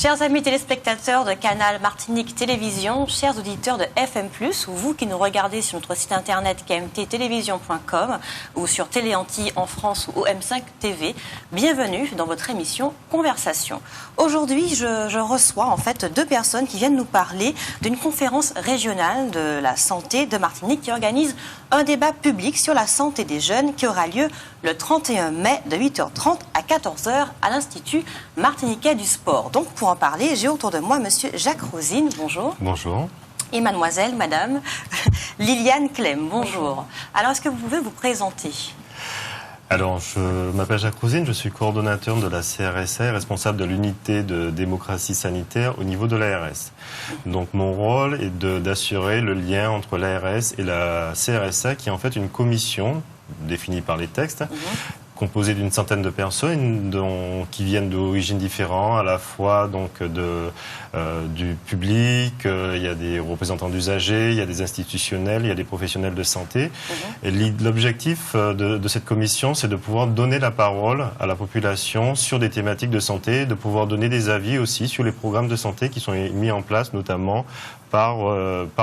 Chers amis téléspectateurs de Canal Martinique Télévision, chers auditeurs de FM+, ou vous qui nous regardez sur notre site internet kmttelevision.com ou sur Téléantilles en France ou OM5 TV, bienvenue dans votre émission Conversation. Aujourd'hui, je reçois en fait deux personnes qui viennent nous parler d'une conférence régionale de la santé de Martinique qui organise un débat public sur la santé des jeunes qui aura lieu le 31 mai de 8h30 à 14h à l'Institut martiniquais du sport. Donc pour en parler, j'ai autour de moi monsieur Jacques Rosine, bonjour. Bonjour. Et mademoiselle, madame Liliane Clem, bonjour. Alors est-ce que vous pouvez vous présenter ? Alors, je m'appelle Jacques Rosine, je suis coordonnateur de la CRSA, responsable de l'unité de démocratie sanitaire au niveau de l'ARS. Donc, mon rôle est d'assurer le lien entre l'ARS et la CRSA, qui est en fait une commission définie par les textes, composée d'une centaine de personnes qui viennent d'origines différentes, à la fois donc du public, il y a des représentants d'usagers, il y a des institutionnels, il y a des professionnels de santé. Et l'objectif de cette commission, c'est de pouvoir donner la parole à la population sur des thématiques de santé, de pouvoir donner des avis aussi sur les programmes de santé qui sont mis en place notamment par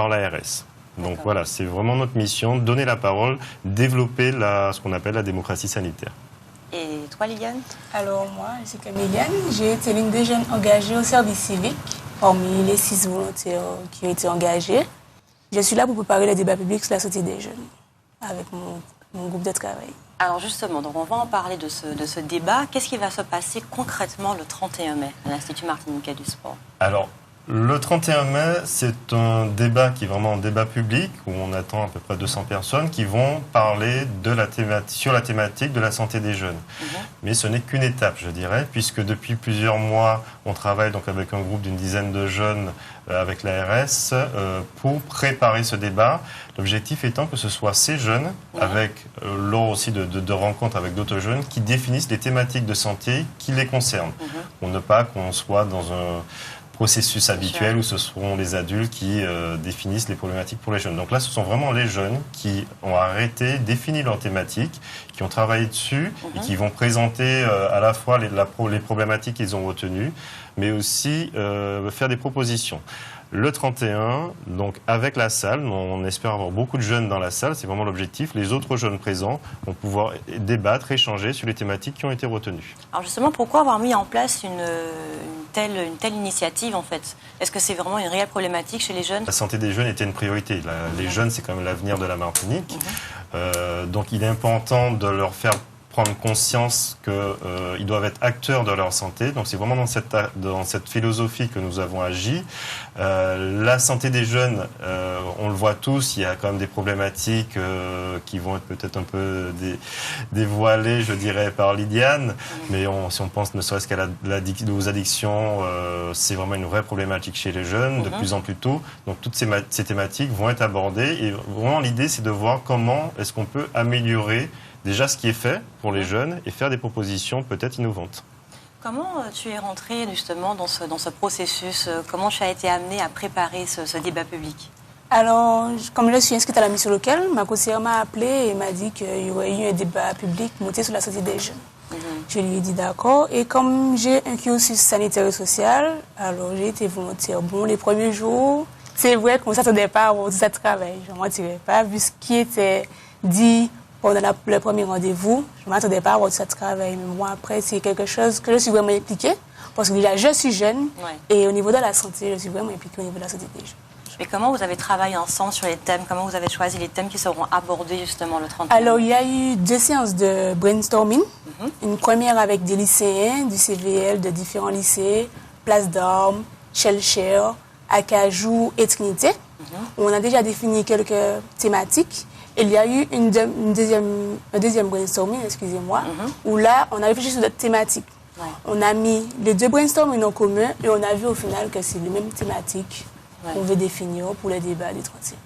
l'ARS. Donc voilà, c'est vraiment notre mission, donner la parole, développer ce qu'on appelle la démocratie sanitaire. Et toi, Liliane ? Alors moi, je suis Camiliane, j'ai été l'une des jeunes engagées au service civique, parmi les 6 volontaires qui ont été engagés. Je suis là pour préparer le débat public sur la santé des jeunes, avec mon groupe de travail. Alors justement, donc on va en parler de ce débat. Qu'est-ce qui va se passer concrètement le 31 mai à l'Institut martiniquais du sport ? Alors, le 31 mai, c'est un débat qui est vraiment un débat public où on attend à peu près 200 personnes qui vont parler sur la thématique de la santé des jeunes. Mais ce n'est qu'une étape, je dirais, puisque depuis plusieurs mois, on travaille donc avec un groupe d'une dizaine de jeunes avec l'ARS pour préparer ce débat. L'objectif étant que ce soit ces jeunes, avec lors aussi de rencontres avec d'autres jeunes, qui définissent les thématiques de santé qui les concernent. Pour ne pas qu'on soit dans un processus habituel où ce seront les adultes qui définissent les problématiques pour les jeunes. Donc là, ce sont vraiment les jeunes qui ont arrêté, défini leurs thématiques, qui ont travaillé dessus et qui vont présenter à la fois les problématiques qu'ils ont retenues, mais aussi faire des propositions. Le 31, donc avec la salle, on espère avoir beaucoup de jeunes dans la salle, c'est vraiment l'objectif. Les autres jeunes présents vont pouvoir débattre, échanger sur les thématiques qui ont été retenues. Alors justement, pourquoi avoir mis en place une telle initiative en fait ? Est-ce que c'est vraiment une réelle problématique chez les jeunes ? La santé des jeunes était une priorité. Les jeunes, c'est quand même l'avenir de la Martinique. Donc il est important de leur faire prendre conscience qu'ils doivent être acteurs de leur santé. Donc c'est vraiment dans cette philosophie que nous avons agi. La santé des jeunes, on le voit tous, il y a quand même des problématiques qui vont être peut-être un peu dévoilées, je dirais, par Liliane. Mais si on pense ne serait-ce aux addictions, c'est vraiment une vraie problématique chez les jeunes, de plus en plus tôt. Donc toutes ces thématiques vont être abordées. Et vraiment l'idée, c'est de voir comment est-ce qu'on peut améliorer déjà ce qui est fait pour les jeunes et faire des propositions peut-être innovantes. Comment tu es rentrée justement dans ce processus ? Comment tu as été amenée à préparer ce débat public ? Alors, comme je suis inscrite à la mission locale, ma conseillère m'a appelée et m'a dit qu'il y aurait eu un débat public monté sur la santé des jeunes. Je lui ai dit d'accord. Et comme j'ai un cursus sanitaire et social, alors j'ai été volontaire. Bon, les premiers jours, c'est vrai qu'on ne s'attendait pas à avoir tout ça de travail. Je ne mentirais pas, vu ce qui était dit pendant le premier rendez-vous, je ne m'attendais pas à avoir tout ça de travail. Mais moi, après, c'est quelque chose que je suis vraiment impliquée. Parce que déjà, je suis jeune. Et au niveau de la santé, je suis vraiment impliquée au niveau de la santé des jeunes. Et comment vous avez travaillé ensemble sur les thèmes ? Comment vous avez choisi les thèmes qui seront abordés justement le 31 mai ? Alors, il y a eu 2 séances de brainstorming. Une première avec des lycéens du CVL de différents lycées, Place d'Armes, Shellshare, Acajou et Trinité. On a déjà défini quelques thématiques. Il y a eu un deuxième brainstorming, excusez-moi, où là, on a réfléchi sur d'autres thématiques. On a mis les 2 brainstorming en commun et on a vu au final que c'est les mêmes thématiques qu'on veut définir pour le débat du 31.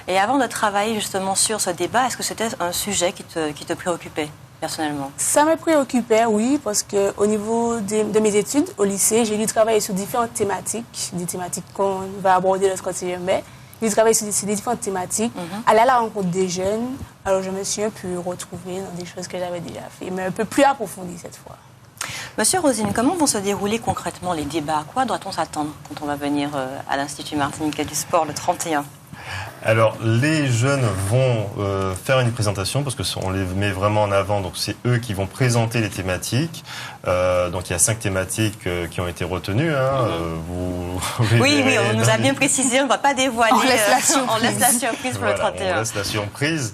Et avant de travailler justement sur ce débat, est-ce que c'était un sujet qui te préoccupait personnellement ? Ça me préoccupait, oui, parce qu'au niveau de mes études au lycée, j'ai dû travailler sur différentes thématiques, des thématiques qu'on va aborder le 31 mai. J'ai travaillé sur des différentes thématiques, aller à la rencontre des jeunes. Alors, je me suis un peu retrouvée dans des choses que j'avais déjà fait, mais un peu plus approfondies cette fois. Monsieur Rosine, comment vont se dérouler concrètement les débats? À quoi doit-on s'attendre quand on va venir à l'Institut martiniquais du sport le 31? Alors, les jeunes vont faire une présentation parce qu'on les met vraiment en avant. Donc, c'est eux qui vont présenter les thématiques. Donc, il y a 5 thématiques qui ont été retenues. Oui, on nous a bien précisé. On ne va pas dévoiler. On laisse la surprise pour le 31. On laisse la surprise.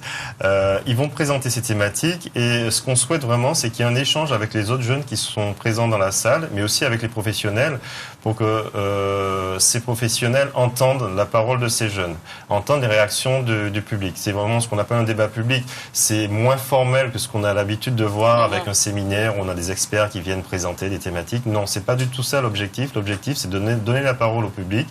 Ils vont présenter ces thématiques. Et ce qu'on souhaite vraiment, c'est qu'il y ait un échange avec les autres jeunes qui sont présents dans la salle, mais aussi avec les professionnels, pour que ces professionnels entendent la parole de ces jeunes, entendent les réactions du public. C'est vraiment ce qu'on appelle un débat public. C'est moins formel que ce qu'on a l'habitude de voir avec un séminaire où on a des experts qui viennent présenter des thématiques. Non, c'est pas du tout ça l'objectif. L'objectif, c'est de donner la parole au public.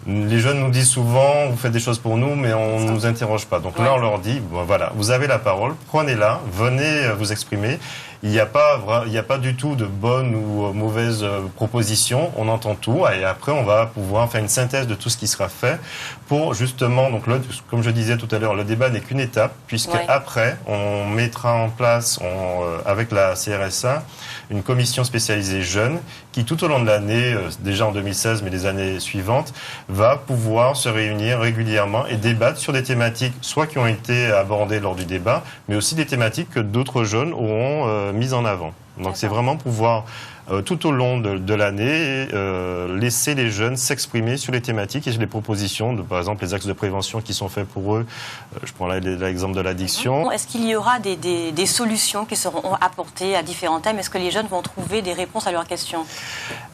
Les jeunes nous disent souvent, vous faites des choses pour nous, mais on ne nous interroge pas. Donc là, on leur dit, bon, voilà, vous avez la parole, prenez-la, venez vous exprimer. Il n'y a pas du tout de bonnes ou mauvaises propositions. On entend tout et après, on va pouvoir faire une synthèse de tout ce qui sera fait pour justement, donc comme je disais tout à l'heure, le débat n'est qu'une étape puisque après, on mettra en place avec la CRSA une commission spécialisée jeunes qui tout au long de l'année, déjà en 2016 mais les années suivantes, va pouvoir se réunir régulièrement et débattre sur des thématiques soit qui ont été abordées lors du débat, mais aussi des thématiques que d'autres jeunes auront mises en avant. Donc c'est vraiment pouvoir tout au long de l'année laisser les jeunes s'exprimer sur les thématiques et sur les propositions, par exemple les axes de prévention qui sont faits pour eux. Je prends l'exemple de l'addiction. Est-ce qu'il y aura des solutions qui seront apportées à différents thèmes? Est-ce que les jeunes vont trouver des réponses à leurs questions?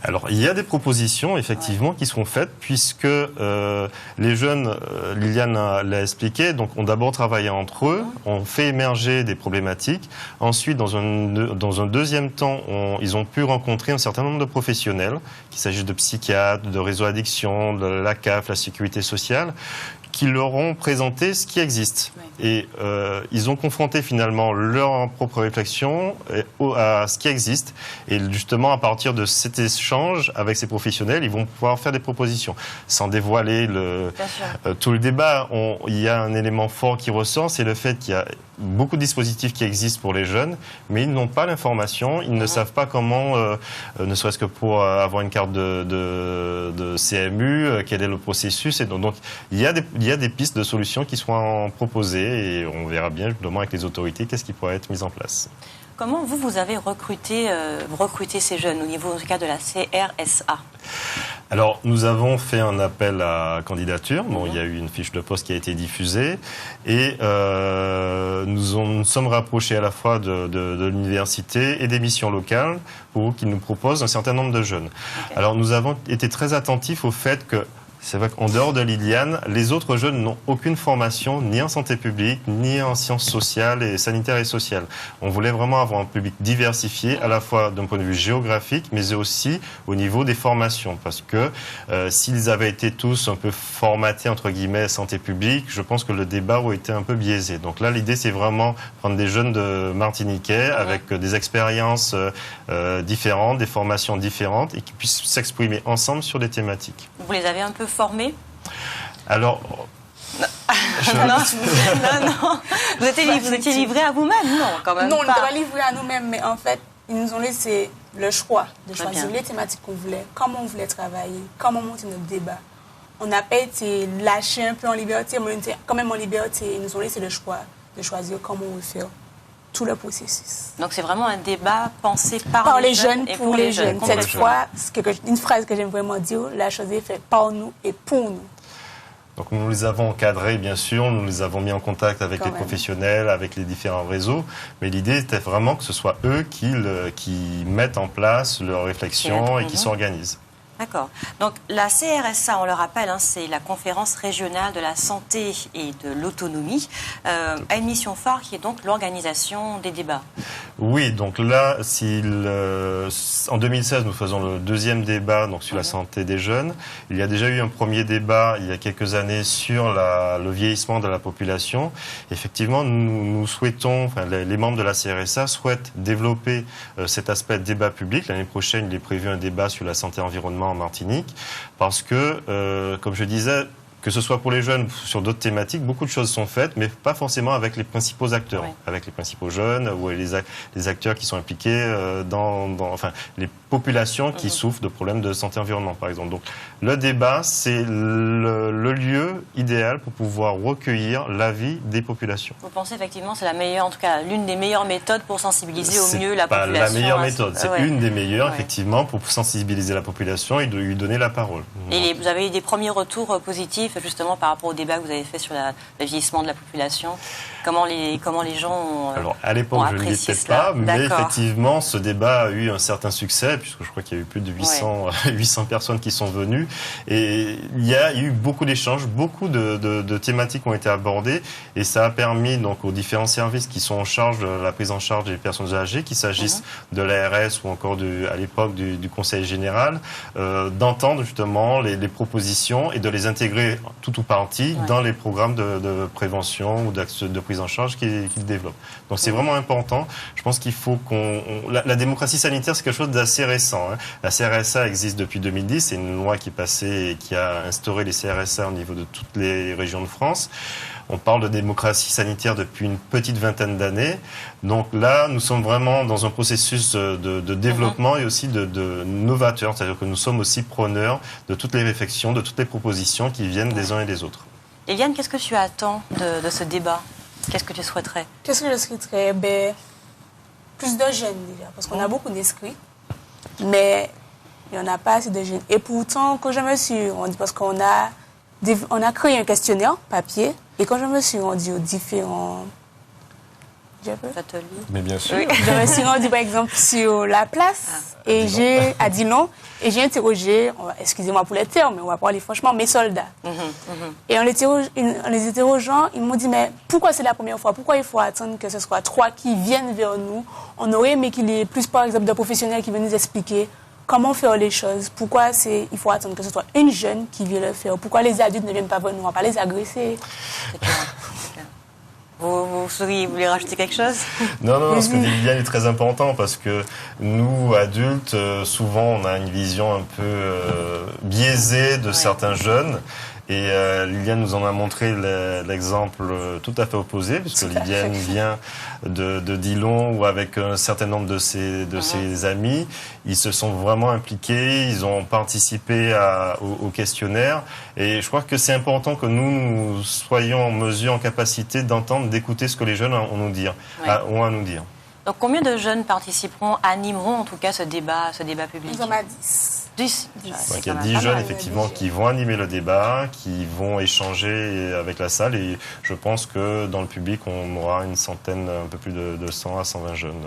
Alors, il y a des propositions, effectivement, qui seront faites, puisque les jeunes, Liliane l'a expliqué, donc ont d'abord travaillé entre eux, ont fait émerger des problématiques. Ensuite, dans un deuxième temps, ils ont pu rencontrer un certain nombre de professionnels, qu'il s'agisse de psychiatres, de réseaux addiction, de la CAF, la sécurité sociale, qui leur ont présenté ce qui existe. Et ils ont confronté finalement leur propre réflexion à ce qui existe. Et justement, à partir de cet échange avec ces professionnels, ils vont pouvoir faire des propositions. Sans dévoiler tout le débat, il y a un élément fort qui ressort, c'est le fait qu'il y a beaucoup de dispositifs qui existent pour les jeunes, mais ils n'ont pas l'information, ils ne savent pas comment, ne serait-ce que pour avoir une carte de CMU, quel est le processus. Et donc il y a des pistes de solutions qui seront proposées et on verra bien justement avec les autorités qu'est-ce qui pourrait être mis en place. Comment vous avez recruté ces jeunes au niveau, en tout cas, de la CRSA? Alors, nous avons fait un appel à candidature. Bon, il y a eu une fiche de poste qui a été diffusée et nous sommes rapprochés à la fois de l'université et des missions locales pour qu'ils nous proposent un certain nombre de jeunes. Okay. Alors, nous avons été très attentifs au fait que c'est vrai qu'en dehors de Liliane, les autres jeunes n'ont aucune formation ni en santé publique, ni en sciences sociales et sanitaires et sociales. On voulait vraiment avoir un public diversifié, à la fois d'un point de vue géographique, mais aussi au niveau des formations. Parce que s'ils avaient été tous un peu formatés, entre guillemets, santé publique, je pense que le débat aurait été un peu biaisé. Donc là, l'idée, c'est vraiment prendre des jeunes de Martiniquais avec des expériences différentes, des formations différentes et qui puissent s'exprimer ensemble sur des thématiques. Vous les avez un peu formés? Alors... Non. Vous étiez livré à vous-même? Non, quand même non, pas. On n'était pas livré à nous-mêmes, mais en fait, ils nous ont laissé le choix de choisir les thématiques qu'on voulait, comment on voulait travailler, comment monter notre débat. On n'a pas été lâchés un peu en liberté, mais on était quand même en liberté. Ils nous ont laissé le choix de choisir comment on veut faire tout le processus. Donc c'est vraiment un débat pensé par les jeunes et pour les jeunes. Cette fois, une phrase que j'aime vraiment dire, la chose est faite par nous et pour nous. Donc nous les avons encadrés, bien sûr, nous les avons mis en contact avec les professionnels, avec les différents réseaux, mais l'idée était vraiment que ce soit eux qui mettent en place leurs réflexions et qui s'organisent. D'accord. Donc la CRSA, on le rappelle, c'est la conférence régionale de la santé et de l'autonomie, a une mission phare qui est donc l'organisation des débats. Oui, donc là, en 2016, nous faisons le deuxième débat donc, sur la santé des jeunes. Il y a déjà eu un premier débat il y a quelques années sur le vieillissement de la population. Effectivement, nous souhaitons, les membres de la CRSA souhaitent développer cet aspect de débat public. L'année prochaine, il est prévu un débat sur la santé et environnement en Martinique, parce que, comme je disais, que ce soit pour les jeunes sur d'autres thématiques, beaucoup de choses sont faites, mais pas forcément avec les principaux acteurs, avec les principaux jeunes ou les acteurs qui sont impliqués enfin, les populations qui souffrent de problèmes de santé environnement, par exemple. Donc, le débat, c'est le lieu idéal pour pouvoir recueillir l'avis des populations. Vous pensez effectivement que c'est la meilleure, en tout cas l'une des meilleures méthodes pour sensibiliser au mieux la population? C'est pas la meilleure méthode, c'est une des meilleures, effectivement, pour sensibiliser la population et de lui donner la parole. Et vous avez eu des premiers retours positifs, justement, par rapport au débat que vous avez fait sur le vieillissement de la population? Comment les gens ont Alors, à l'époque, je ne l'étais pas, mais effectivement, ce débat a eu un certain succès, puisque je crois qu'il y a eu plus de 800 personnes qui sont venues. Et il y a eu beaucoup d'échanges, beaucoup de thématiques ont été abordées, et ça a permis donc aux différents services qui sont en charge de la prise en charge des personnes âgées, qu'il s'agisse de l'ARS ou encore à l'époque du Conseil général, d'entendre justement les propositions et de les intégrer tout ou partie dans les programmes de prévention ou de prise en charge qu'ils développent. Donc c'est vraiment important. Je pense qu'il faut la démocratie sanitaire, c'est quelque chose d'assez récent. Hein. La CRSA existe depuis 2010. C'est une loi qui est passée et qui a instauré les CRSA au niveau de toutes les régions de France. On parle de démocratie sanitaire depuis une petite vingtaine d'années. Donc là, nous sommes vraiment dans un processus de développement et aussi de novateur. C'est-à-dire que nous sommes aussi preneurs de toutes les réflexions, de toutes les propositions qui viennent des uns et des autres. Eliane, qu'est-ce que tu attends de ce débat? Qu'est-ce que tu souhaiterais? Qu'est-ce que je souhaiterais? Plus de jeunes déjà, parce qu'on a beaucoup d'inscrits, mais il n'y en a pas assez de jeunes. Et pourtant, quand je me suis rendue, parce qu'on a créé un questionnaire papier, et quand je me suis rendue aux différents ateliers, mais bien sûr. Oui, je me suis rendue par exemple sur la place, et j'ai à Dillon, et j'ai interrogé, excusez-moi pour les termes, mais on va parler franchement, mes soldats. Et en les interrogeant, ils m'ont dit, mais pourquoi c'est la première fois? Pourquoi il faut attendre que ce soit 3 qui viennent vers nous? On aurait aimé qu'il y ait plus, par exemple, de professionnels qui viennent nous expliquer comment faire les choses. Pourquoi il faut attendre que ce soit une jeune qui vient le faire? Pourquoi les adultes ne viennent pas vers nous? On ne va pas les agresser. C'est clair. Vous voulez rajouter quelque chose? Non, ce que dit Liliane est très important parce que nous, adultes, souvent, on a une vision un peu biaisée de certains jeunes. Et Liliane nous en a montré l'exemple tout à fait opposé, puisque Liliane vient de Dillon, où avec un certain nombre de ses amis, ils se sont vraiment impliqués, ils ont participé au questionnaire. Et je crois que c'est important que nous soyons en mesure, en capacité d'entendre, d'écouter ce que les jeunes ont à nous dire. Donc combien de jeunes participeront, animeront en tout cas ce débat public? Nous sommes à 10. 10. Donc il y a 10 jeunes effectivement qui vont animer le débat, qui vont échanger avec la salle, et je pense que dans le public on aura une centaine, un peu plus de 100 à 120 jeunes.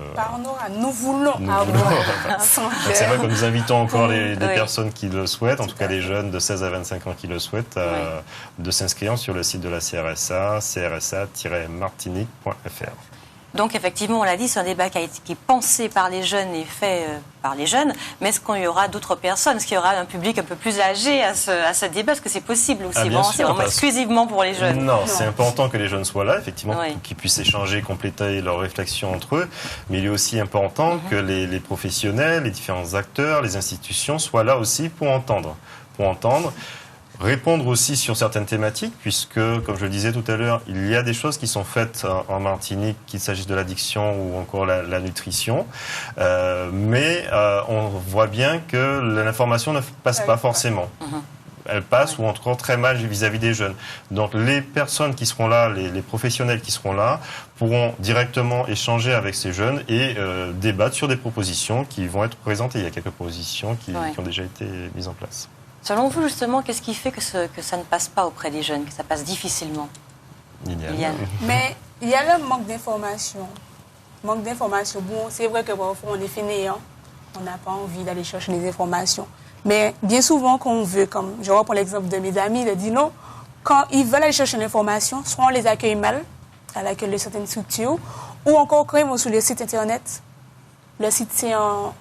Nous voulons avoir 100 jeunes. C'est vrai que nous invitons encore les personnes qui le souhaitent, en tout cas les jeunes de 16 à 25 ans qui le souhaitent, de s'inscrire sur le site de la CRSA, crsa-martinique.fr. Donc effectivement, on l'a dit, c'est un débat qui est pensé par les jeunes et fait par les jeunes, mais est-ce qu'il y aura d'autres personnes? Est-ce qu'il y aura un public un peu plus âgé à ce débat? Est-ce que c'est possible aussi? C'est vraiment exclusivement pour les jeunes? Non, c'est important que les jeunes soient là, effectivement, pour qu'ils puissent échanger, compléter leurs réflexions entre eux, mais il est aussi important que les professionnels, les différents acteurs, les institutions soient là aussi pour entendre. Répondre aussi sur certaines thématiques, puisque, comme je le disais tout à l'heure, il y a des choses qui sont faites en Martinique, qu'il s'agisse de l'addiction ou encore la nutrition, mais on voit bien que l'information ne passe pas forcément. Elle passe ou encore très mal vis-à-vis des jeunes. Donc les personnes qui seront là, les professionnels qui seront là, pourront directement échanger avec ces jeunes et débattre sur des propositions qui vont être présentées. Il y a quelques propositions qui ont déjà été mises en place. Selon vous, justement, qu'est-ce qui fait que ça ne passe pas auprès des jeunes, que ça passe difficilement? Liliane. Mais il y a le manque d'information. Bon, c'est vrai que parfois on est fainéant, on n'a pas envie d'aller chercher les informations. Mais bien souvent, quand on veut, comme je reprends l'exemple de mes amis, ils disent non, quand ils veulent aller chercher l'information, soit on les accueille mal à l'accueil de certaines structures, ou encore quand ils vont sur le site internet, le site c'est en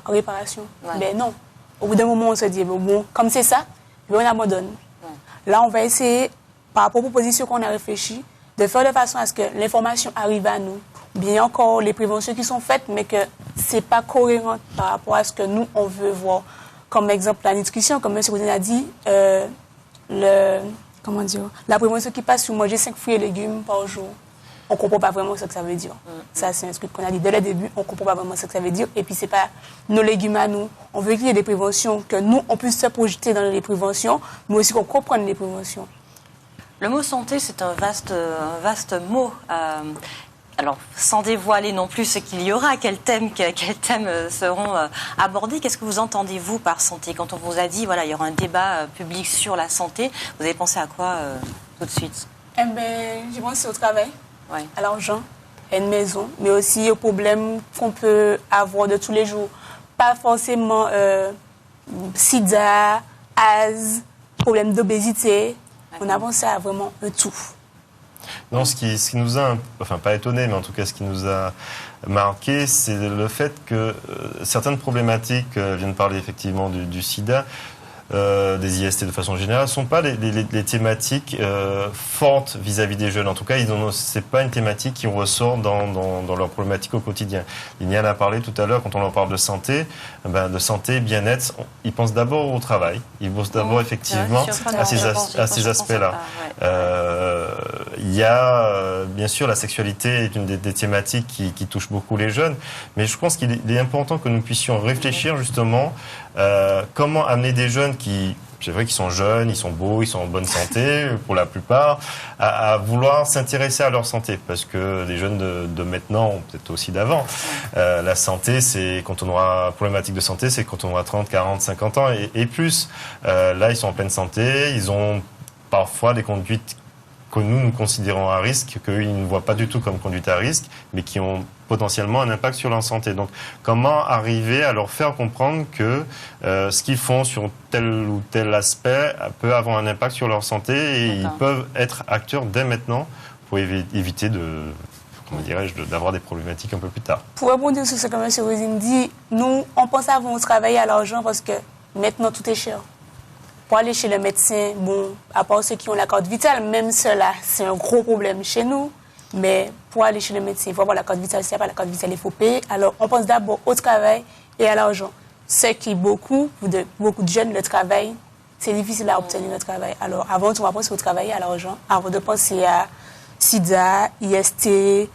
réparation. Mais non. Au bout d'un moment, on se dit, bon, comme c'est ça, on abandonne. Là, on va essayer, par rapport aux propositions qu'on a réfléchies, de faire de façon à ce que l'information arrive à nous. Bien encore, les préventions qui sont faites, mais que ce n'est pas cohérent par rapport à ce que nous, on veut voir. Comme exemple, la nutrition, comme M. Godin a dit, comment dire, la prévention qui passe sur manger 5 fruits et légumes par jour. On ne comprend pas vraiment ce que ça veut dire. Ça, c'est un truc qu'on a dit dès le début, on ne comprend pas vraiment ce que ça veut dire. Et puis, ce n'est pas nos légumes à nous. On veut qu'il y ait des préventions, que nous, on puisse se projeter dans les préventions, mais aussi qu'on comprenne les préventions. Le mot santé, c'est un vaste mot. Alors, sans dévoiler non plus ce qu'il y aura, quels thèmes seront abordés, qu'est-ce que vous entendez, vous, par santé? Quand on vous a dit, voilà, il y aura un débat public sur la santé, vous avez pensé à quoi tout de suite? Eh bien, j'ai pensé au travail, ouais. À l'argent, à une maison, mais aussi aux problèmes qu'on peut avoir de tous les jours. Pas forcément sida, asthme, problème d'obésité. On a pensé à vraiment un tout. Non, ce qui nous a, enfin pas étonné, mais en tout cas ce qui nous a marqué, c'est le fait que certaines problématiques, viennent parler effectivement du sida, des IST de façon générale, ne sont pas les thématiques fortes vis-à-vis des jeunes. En tout cas, ce n'est pas une thématique qui ressort dans leur problématique au quotidien. Liliane a parlé tout à l'heure, quand on leur parle de santé, bien-être, ils pensent d'abord au travail. Ils pensent d'abord effectivement à ces aspects-là. Il y a, bien sûr, la sexualité est une des thématiques qui touche beaucoup les jeunes, mais je pense qu'il est important que nous puissions réfléchir justement comment amener des jeunes c'est vrai qu'ils sont jeunes, ils sont beaux, ils sont en bonne santé pour la plupart, à vouloir s'intéresser à leur santé. Parce que les jeunes de maintenant, peut-être aussi d'avant, la santé, c'est quand on aura problématique de santé, c'est quand on aura 30, 40, 50 ans et plus. Là, ils sont en pleine santé, ils ont parfois des conduites que nous considérons à risque, qu'eux, ils ne voient pas du tout comme conduite à risque, mais qui ont potentiellement un impact sur leur santé. Donc, comment arriver à leur faire comprendre que ce qu'ils font sur tel ou tel aspect peut avoir un impact sur leur santé et ils peuvent être acteurs dès maintenant pour éviter d'avoir des problématiques un peu plus tard. Pour répondre sur ce que M. Rosine dit, nous, on pense avant au travail et à l'argent parce que maintenant, tout est cher. Pour aller chez le médecin, bon, à part ceux qui ont la carte vitale, même cela, c'est un gros problème chez nous. Mais pour aller chez le médecin, il faut avoir la carte vitale. S'il n'y a pas la carte vitale, il faut payer. Alors, on pense d'abord au travail et à l'argent. Ce qui, beaucoup de jeunes, le travail, c'est difficile à obtenir le travail. Alors, avant tout, on va penser au travail et à l'argent. Avant de penser à sida, IST,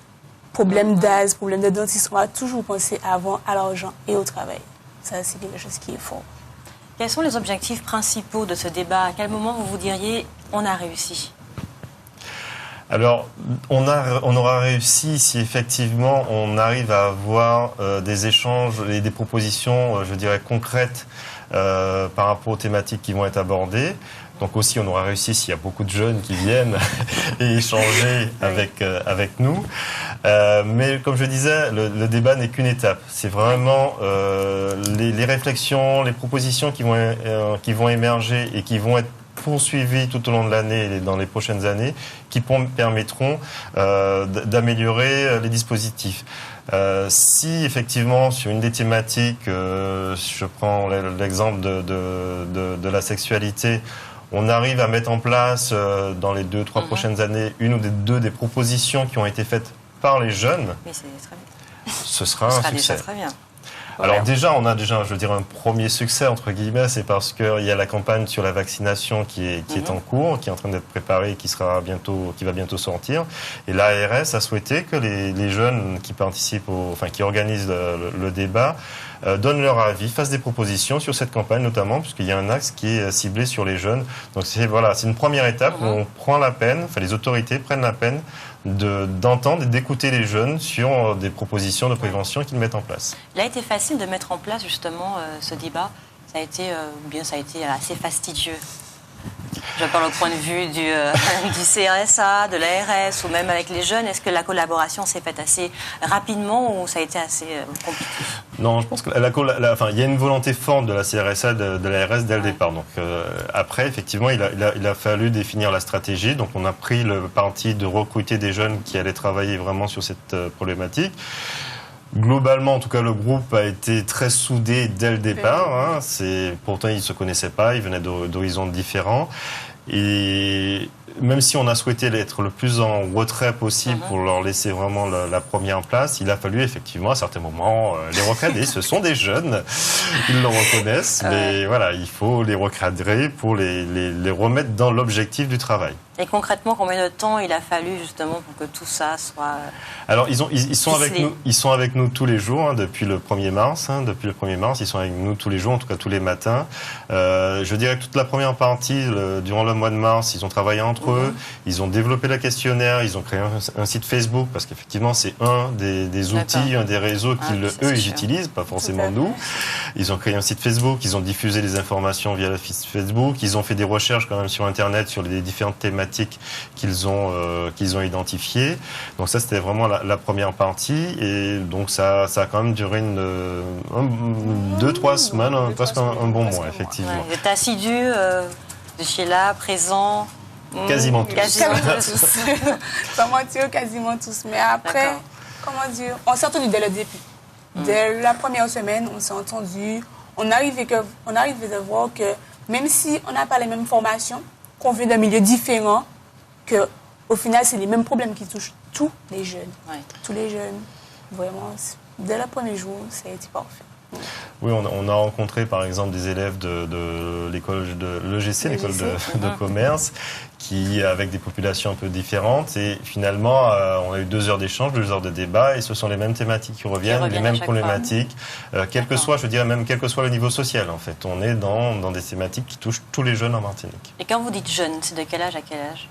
problème d'asthme, problème de dentiste, on va toujours penser avant à l'argent et au travail. Ça, c'est quelque chose qui est fort. Quels sont les objectifs principaux de ce débat? À quel moment vous diriez on a réussi? Alors, on aura réussi si effectivement on arrive à avoir des échanges et des propositions, je dirais, concrètes par rapport aux thématiques qui vont être abordées. Donc aussi, on aura réussi s'il y a beaucoup de jeunes qui viennent et échanger avec nous. Mais comme je disais, le débat n'est qu'une étape. C'est vraiment les réflexions, les propositions qui vont émerger et qui vont être poursuivies tout au long de l'année et dans les prochaines années, qui permettront d'améliorer les dispositifs. Si effectivement sur une des thématiques, je prends l'exemple de la sexualité, on arrive à mettre en place dans les 2-3 prochaines années une ou deux des propositions qui ont été faites par les jeunes, mais c'est très bien. Ce sera un succès. Déjà très bien. Alors déjà, on a je veux dire, un premier succès, entre guillemets, c'est parce qu'il y a la campagne sur la vaccination qui est en cours, qui est en train d'être préparée, qui va bientôt sortir. Et l'ARS a souhaité que les jeunes qui participent, qui organisent le débat, donnent leur avis, fassent des propositions sur cette campagne notamment, puisqu'il y a un axe qui est ciblé sur les jeunes. Donc c'est une première étape où on prend la peine, les autorités prennent la peine d'entendre et d'écouter les jeunes sur des propositions de prévention qu'ils mettent en place. Il a été facile de mettre en place justement ce débat. Ça a été assez fastidieux. Je parle au point de vue du CRSA, de l'ARS ou même avec les jeunes. Est-ce que la collaboration s'est faite assez rapidement ou ça a été assez compliqué? Non, je pense que il y a une volonté forte de la CRSA, de l'ARS dès le départ. Donc après, effectivement, il a fallu définir la stratégie. Donc on a pris le parti de recruter des jeunes qui allaient travailler vraiment sur cette problématique. Globalement, en tout cas, le groupe a été très soudé dès le départ. Pourtant, ils ne se connaissaient pas, ils venaient d'horizons différents. Et même si on a souhaité être le plus en retrait possible pour leur laisser vraiment la première place, il a fallu effectivement à certains moments les recadrer. Ce sont des jeunes, ils le reconnaissent, mais voilà, il faut les recadrer pour les remettre dans l'objectif du travail. Et concrètement, combien de temps il a fallu justement pour que tout ça soit... Alors, ils sont avec nous tous les jours, depuis le 1er mars. Depuis le 1er mars, ils sont avec nous tous les jours, en tout cas tous les matins. Je dirais que toute la première partie, durant le mois de mars, ils ont travaillé entre eux, ils ont développé le questionnaire, ils ont créé un site Facebook, parce qu'effectivement, c'est un des outils, un des réseaux qu'ils, ils utilisent, pas forcément nous. Ils ont créé un site Facebook, ils ont diffusé les informations via le site Facebook, ils ont fait des recherches quand même sur Internet sur les différentes thématiques qu'ils ont identifiées. Donc ça, c'était vraiment la première partie. Et donc ça a quand même duré 2-3 semaines, presque un bon mois, effectivement. Ouais. Vous êtes assidus de chez là, présent? Quasiment tous. Quasiment tous. Pas mentir, quasiment tous. Mais après, comment dire, on s'est entendu dès le début. Dès la première semaine, on s'est entendu. On arrivait à voir que même si on n'a pas les mêmes formations, qu'on vient d'un milieu différent, qu'au final, c'est les mêmes problèmes qui touchent tous les jeunes. Ouais. Tous les jeunes, vraiment, dès le premier jour, ça a été parfait. Oui, on a rencontré par exemple des élèves de l'école de l'EGC, l'école de commerce, qui avec des populations un peu différentes. Et finalement, on a eu 2 heures d'échange, 2 heures de débat, et ce sont les mêmes thématiques qui reviennent les mêmes problématiques, quel que soit, je dirais même quel que soit le niveau social. En fait, on est dans des thématiques qui touchent tous les jeunes en Martinique. Et quand vous dites jeunes, c'est de quel âge à quel âge?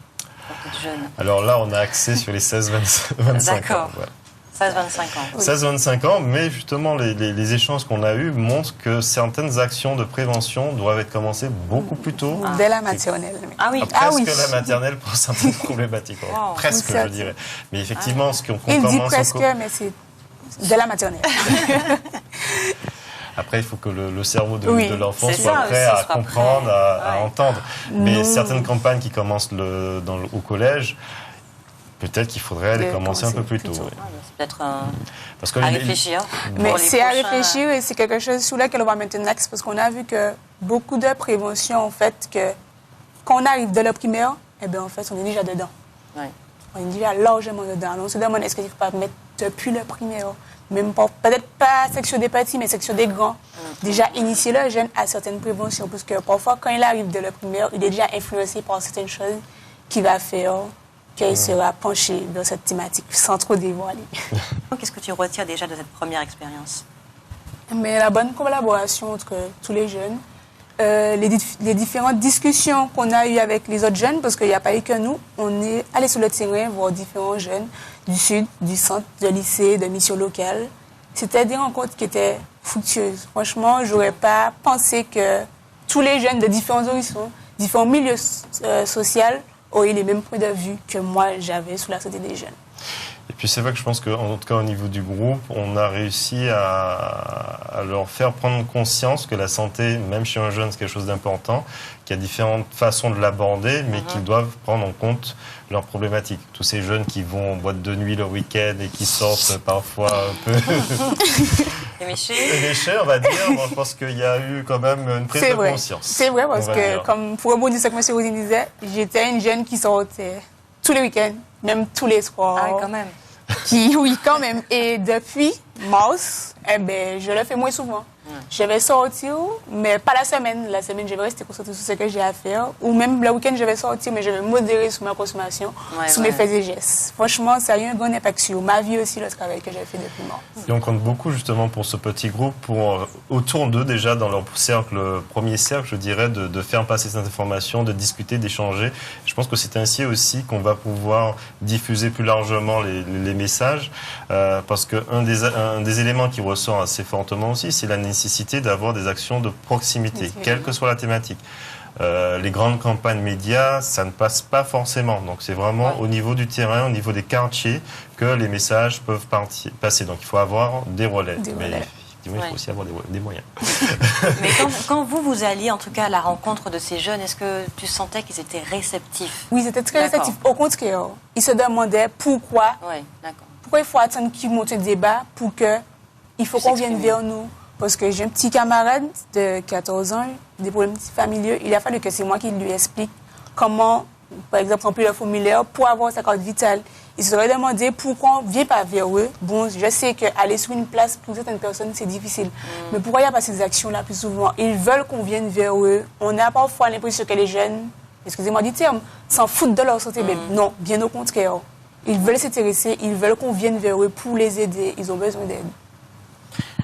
Jeune. Alors là, on a axé sur les 16-25 ans. Voilà. 16-25 ans. 16-25 ans, mais justement, les échanges qu'on a eus montrent que certaines actions de prévention doivent être commencées beaucoup plus tôt. Dès la maternelle. Ah oui. Presque la maternelle pour certaines problématiques. Wow. Presque, je dirais. Mais effectivement, ce qu'on commence... Il dit presque, mais c'est dès la maternelle. Après, il faut que le cerveau de l'enfant soit prêt à comprendre, à entendre. Mais certaines campagnes qui commencent au collège... Peut-être qu'il faudrait les commencer un peu plus tôt. Oui. C'est peut-être à réfléchir. Mais c'est à réfléchir et c'est quelque chose sur lequel on va mettre un axe parce qu'on a vu que beaucoup de prévention, en fait, que quand on arrive de la primaire, eh bien, en fait, on est déjà dedans. Ouais. On est déjà largement dedans. Alors, on se demande est-ce qu'il ne faut pas mettre depuis le primaire, même peut-être pas section des petits, mais section des grands, déjà initier le jeune à certaines préventions. Parce que parfois, quand il arrive de la primaire, il est déjà influencé par certaines choses qu'il va faire. Qu'il sera penché dans cette thématique sans trop dévoiler. Qu'est-ce que tu retires déjà de cette première expérience? Mais la bonne collaboration entre tous les jeunes, les différentes discussions qu'on a eues avec les autres jeunes, parce qu'il n'y a pas eu que nous, on est allé sur le terrain voir différents jeunes du sud, du centre, de lycée, de mission locale. C'était des rencontres qui étaient fructueuses. Franchement, je n'aurais pas pensé que tous les jeunes de différents horizons, différents milieux sociaux, auraient les mêmes points de vue que moi j'avais sur la santé des jeunes. Et puis c'est vrai que je pense qu'en tout cas au niveau du groupe, on a réussi à leur faire prendre conscience que la santé, même chez un jeune, c'est quelque chose d'important, qu'il y a différentes façons de l'aborder, mais qu'ils doivent prendre en compte leurs problématiques. Tous ces jeunes qui vont en boîte de nuit le week-end et qui sortent parfois un peu... éméchés, on va dire. Bon, je pense qu'il y a eu quand même une prise de conscience. C'est vrai, parce que, comme pour rebondir sur ce que M. Rosine disait, j'étais une jeune qui sortait tous les week-ends, même tous les soirs. Ah, quand même. Oui, quand même. Et depuis mars, je le fais moins souvent. Je vais sortir, mais pas la semaine. La semaine, je vais rester concentrée sur ce que j'ai à faire. Ou même le week-end, je vais sortir, mais je vais modérer sur ma consommation, sur mes faits et gestes. Franchement, ça a eu un grand impact sur ma vie aussi, le travail que j'ai fait depuis mars. Et on compte beaucoup justement pour ce petit groupe, autour d'eux déjà, dans leur cercle, premier cercle, je dirais, de faire passer cette information, de discuter, d'échanger. Je pense que c'est ainsi aussi qu'on va pouvoir diffuser plus largement les messages, parce qu'un des éléments qui ressort assez fortement aussi, c'est la nécessité d'avoir des actions de proximité, quelle que soit la thématique. Les grandes campagnes médias, ça ne passe pas forcément. Donc c'est vraiment au niveau du terrain, au niveau des quartiers, que les messages peuvent passer. Donc il faut avoir des relais. Mais effectivement, il faut aussi avoir des moyens. Mais quand vous alliez, en tout cas, à la rencontre de ces jeunes, est-ce que tu sentais qu'ils étaient réceptifs? Oui, ils étaient très réceptifs. Au contraire, ils se demandaient pourquoi il faut attendre qu'ils montent un débat pour que il faut qu'on vienne vers nous. Parce que j'ai un petit camarade de 14 ans, des problèmes familiaux. Il a fallu que c'est moi qui lui explique comment, par exemple, remplir le formulaire pour avoir sa carte vitale. Ils se seraient demandé pourquoi on ne vient pas vers eux. Bon, je sais qu'aller sur une place, pour certaines personnes, c'est difficile. Mais pourquoi il n'y a pas ces actions-là plus souvent? Ils veulent qu'on vienne vers eux. On a parfois l'impression que les jeunes, excusez-moi du terme, s'en foutent de leur santé. Mais non, bien au contraire. Ils veulent s'intéresser, ils veulent qu'on vienne vers eux pour les aider. Ils ont besoin d'aide.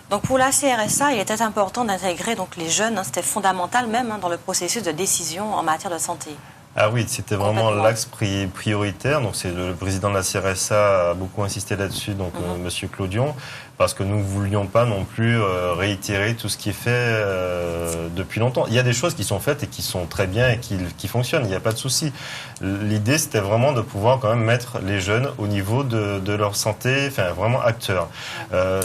Donc pour la CRSA, il était important d'intégrer donc les jeunes. Hein, c'était fondamental même dans le processus de décision en matière de santé. Ah oui, c'était vraiment l'axe prioritaire. Donc c'est le président de la CRSA a beaucoup insisté là-dessus, donc Monsieur Clodion, parce que nous ne voulions pas non plus réitérer tout ce qui est fait depuis longtemps. Il y a des choses qui sont faites et qui sont très bien et qui fonctionnent, il n'y a pas de souci. L'idée, c'était vraiment de pouvoir quand même mettre les jeunes au niveau de leur santé, enfin vraiment acteurs.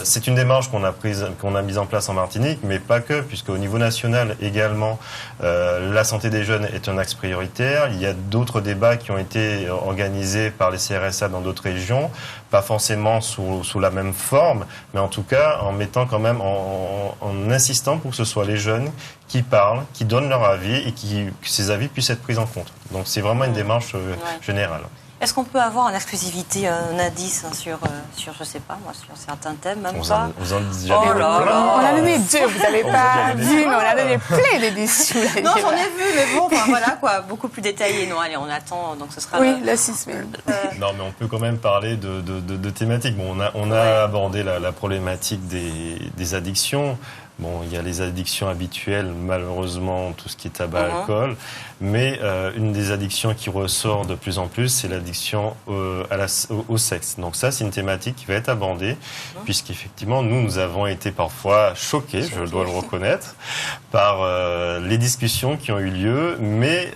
C'est une démarche qu'on a mise en place en Martinique, mais pas que, puisque au niveau national également, la santé des jeunes est un axe prioritaire. Il y a d'autres débats qui ont été organisés par les CRSA dans d'autres régions, pas forcément sous la même forme, mais en tout cas en mettant quand même, en insistant pour que ce soit les jeunes qui parlent, qui donnent leur avis et que ces avis puissent être pris en compte. Donc c'est vraiment une démarche générale. Est-ce qu'on peut avoir en exclusivité un indice sur, je sais pas moi, sur certains thèmes, même pas? Vous en dites jamais. On a donné deux, vous n'avez pas vu, mais on a donné plein d'indices. Non, j'en ai vu, mais bon, enfin, voilà quoi, beaucoup plus détaillé. Non, allez, on attend, donc ce sera... Oui, le 6 mai. Non, mais on peut quand même parler de thématiques. Bon, on a abordé la problématique des addictions. Bon, il y a les addictions habituelles, malheureusement, tout ce qui est tabac, alcool. Mais une des addictions qui ressort de plus en plus, c'est l'addiction au sexe. Donc ça, c'est une thématique qui va être abordée, puisqu'effectivement, nous avons été parfois choqués, je dois le reconnaître, par les discussions qui ont eu lieu. Mais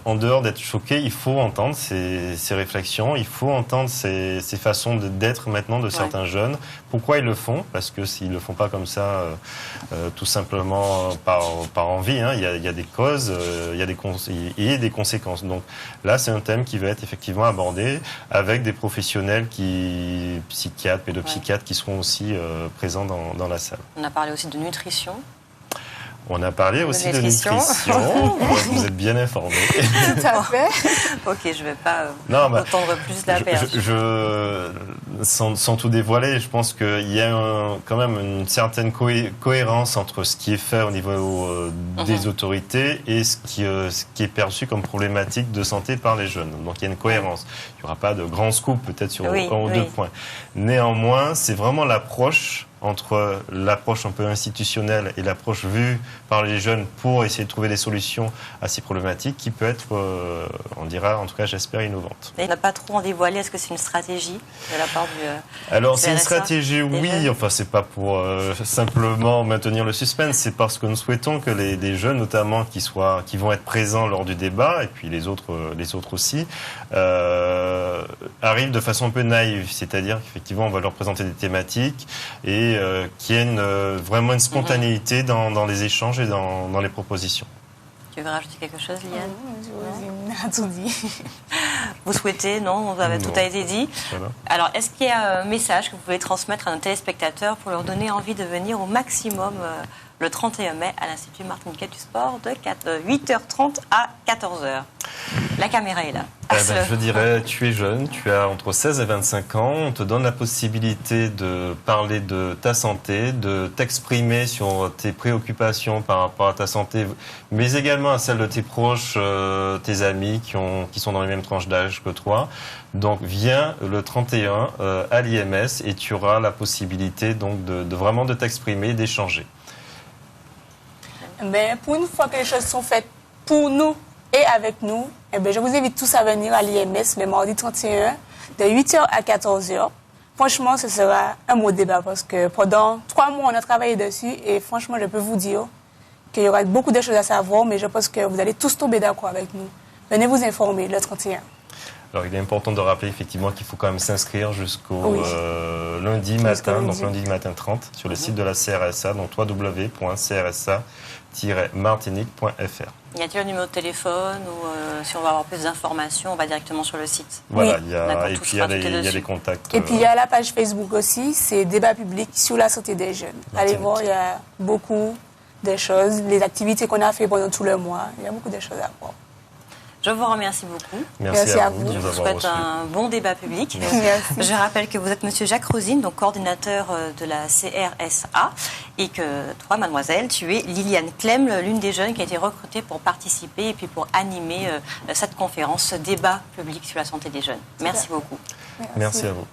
en dehors d'être choqués, il faut entendre ces réflexions, il faut entendre ces façons d'être maintenant de certains jeunes. Pourquoi ils le font? Parce que s'ils ne le font pas comme ça, tout simplement par envie, hein, il y a des causes, il y a des conséquences. Donc là, c'est un thème qui va être effectivement abordé avec des professionnels psychiatres, pédopsychiatres qui seront aussi présents dans la salle. On a parlé aussi de nutrition. On a parlé aussi de nutrition. Vous êtes bien informés. Tout à fait. Ok, je ne vais pas entendre plus la perche. Sans tout dévoiler, je pense qu'il y a quand même une certaine cohérence entre ce qui est fait au niveau des autorités et ce qui est perçu comme problématique de santé par les jeunes. Donc il y a une cohérence. Il n'y aura pas de grand scoop peut-être sur un ou deux points. Néanmoins, c'est vraiment l'approche entre l'approche un peu institutionnelle et l'approche vue par les jeunes pour essayer de trouver des solutions à ces problématiques qui peut être, on dira, en tout cas, j'espère, innovante. Il n'a pas trop en dévoilé. Est-ce que c'est une stratégie de la part du Alors, CRSA, c'est une stratégie, oui. Enfin, c'est pas pour simplement maintenir le suspense. C'est parce que nous souhaitons que les jeunes, notamment, qui vont être présents lors du débat, et puis les autres aussi, arrivent de façon un peu naïve. C'est-à-dire qu'effectivement, on va leur présenter des thématiques et qu'il y ait vraiment une spontanéité dans les échanges et dans les propositions. Tu veux rajouter quelque chose, Liane? On a tout dit. Vous souhaitez? Non, tout a été dit. Voilà. Alors, est-ce qu'il y a un message que vous pouvez transmettre à nos téléspectateurs pour leur donner envie de venir au maximum le 31 mai à l'Institut martiniquais du sport de 8h30 à 14h? La caméra est là. Je dirais, tu es jeune, tu as entre 16 et 25 ans, on te donne la possibilité de parler de ta santé, de t'exprimer sur tes préoccupations par rapport à ta santé, mais également à celle de tes proches, tes amis qui sont dans les mêmes tranches d'âge que toi. Donc viens le 31 à l'IMS et tu auras la possibilité donc de vraiment de t'exprimer et d'échanger. Mais pour une fois que les choses sont faites pour nous et avec nous, je vous invite tous à venir à l'IMS le mardi 31 de 8h à 14h. Franchement, ce sera un beau débat parce que pendant 3 mois, on a travaillé dessus et franchement, je peux vous dire qu'il y aura beaucoup de choses à savoir, mais je pense que vous allez tous tomber d'accord avec nous. Venez vous informer le 31. Alors, il est important de rappeler effectivement qu'il faut quand même s'inscrire jusqu'au lundi matin, donc lundi matin 30, sur le site de la CRSA, donc www.crsa-martinique.fr. Y a-t-il un numéro de téléphone ou si on veut avoir plus d'informations, on va directement sur le site? Voilà, oui. il y a des contacts. Et puis il y a la page Facebook aussi, c'est Débat public sur la santé des jeunes. Allez voir, il y a beaucoup de choses, les activités qu'on a fait pendant tout le mois, il y a beaucoup de choses à voir. Je vous remercie beaucoup. Merci à vous de Je nous vous avoir souhaite reçus. un bon débat public. Merci. Je rappelle que vous êtes Monsieur Jacques Rosine, donc coordinateur de la CRSA, et que toi, mademoiselle, tu es Liliane Clem, l'une des jeunes qui a été recrutée pour participer et puis pour animer cette conférence, ce débat public sur la santé des jeunes. Merci beaucoup. Merci à vous.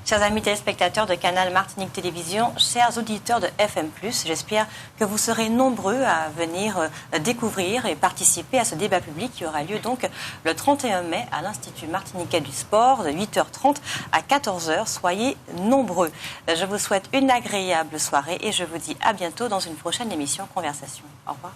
Chers amis téléspectateurs de Canal Martinique Télévision, chers auditeurs de FM+, j'espère que vous serez nombreux à venir découvrir et participer à ce débat public qui aura lieu donc le 31 mai à l'Institut Martiniquais du Sport de 8h30 à 14h. Soyez nombreux. Je vous souhaite une agréable soirée et je vous dis à bientôt dans une prochaine émission Conversation. Au revoir.